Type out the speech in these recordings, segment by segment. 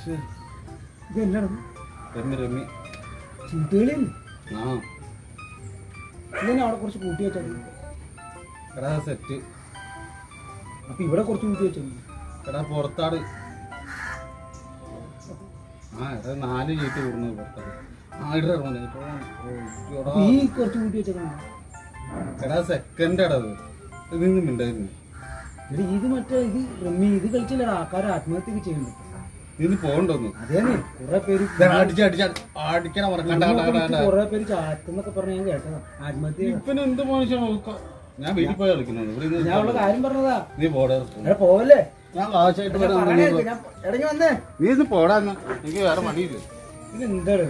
ഇത് എന്നാണ് രമ്മി ചീട്ടുകളിയല്ലേ ആ ഇങ്ങനെ അവിടെ കുറച്ച് കൂട്ടി വെച്ചാൽ എടാ സെറ്റ്. അപ്പൊ ഇവിടെ കുറച്ച് കൂട്ടി വെച്ചാൽ എടാ പുറത്താട്. ആ എടാ 4 ചീട്ട് കൂടുന്നത് പുറത്താട്. ഈ കുറച്ച് കൂട്ടി വെച്ചാൽ എടാ സെക്കൻഡ് എടാ ഇത് ഇതൊന്നും ഉണ്ടായിരുന്നു. ഇത് മറ്റേ ഇത് റമ്മി ഇത് കളിച്ചില്ല ആൾക്കാർ ആത്മഹത്യക്ക് ചെയ്യുന്നുണ്ട്. ഇതിന് പോകണ്ടോന്ന് അതേന്നെ കുറെ പേര് അടിക്കണം കുറെ പേര് ചാറ്റെന്നൊക്കെ പറഞ്ഞ ഞാൻ കേട്ടതാ ആത്മഹത്യ. ഇപ്പൊ എന്ത് മനുഷ്യൻ ഞാൻ വീട്ടിൽ പോയി കളിക്കുന്നത്. ഞാൻ ഉള്ള കാര്യം പറഞ്ഞതാ. നീ പോടാ പോവല്ലേ ഞാൻ കാശായിട്ട് ഇടങ്ങി വന്നേ. നീ ഇത് പോടാ എനിക്ക് വേറെ മടിയില്ല. ഇതെന്താണ്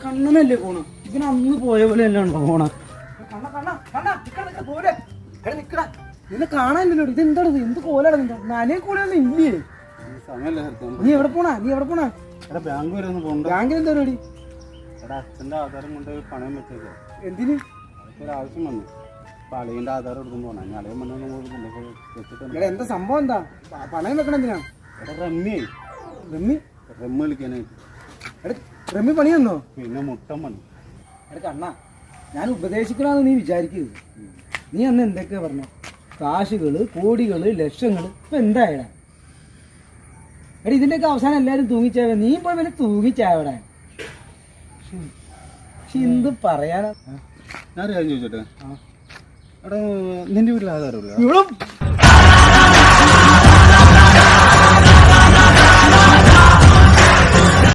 കണ്ണനല്ലേ പോണ ഇവന് അന്ന് പോയ പോലെ അല്ലാണ്ടോ പോണ നിന്നെ കാണാനില്ലല്ലോ. ഇതെന്താണ് എന്ത് കോലാണ് നിന്റെ നാലേ കൂടെയൊന്നും ഇല്ലേ? നീ എവിടെ പോണാ ബാങ്ക് വരെ ഒന്ന് പോകണ്ട. ബാങ്കിൽ എന്താ പരിപാടി? എടാ അച്ഛൻ്റെ ആധാരം കൊണ്ട് പണയം വെച്ചേക്കാം. എന്തിന്? ഒരാവശ്യം വന്നു. അപ്പൊ അളിയൻ്റെ ആധാരം എടുക്കും പോകണം. ഞാൻ അളിയൻ വന്നു. എന്താ സംഭവം? എന്താ പണയം വെക്കണം? എന്തിനാ? എടാ റമ്മി കളിക്കാനായിട്ട്. റമ്മി പണി തന്നോ? പിന്നെ മുട്ടം പണി. കണ്ണാ ഞാൻ ഉപദേശിക്കണമെന്ന് നീ വിചാരിക്കരുത്. നീ അന്ന് എന്തൊക്കെയാ പറഞ്ഞ കാശുകള് കോടികള് ലക്ഷങ്ങള് ഇപ്പൊ എന്തായടാ? എടാ ഇതിന്റെയൊക്കെ അവസാനം എല്ലാരും തൂങ്ങിച്ചാവ. നീ പോയി വരെ തൂങ്ങിച്ചാവടാ. പക്ഷെ എന്ത് പറയാനാ? ഞാൻ കാര്യം ചോദിച്ചോട്ടെ. എടാ നിന്റെ വീട്ടിൽ ആധാരം ഇവിടെ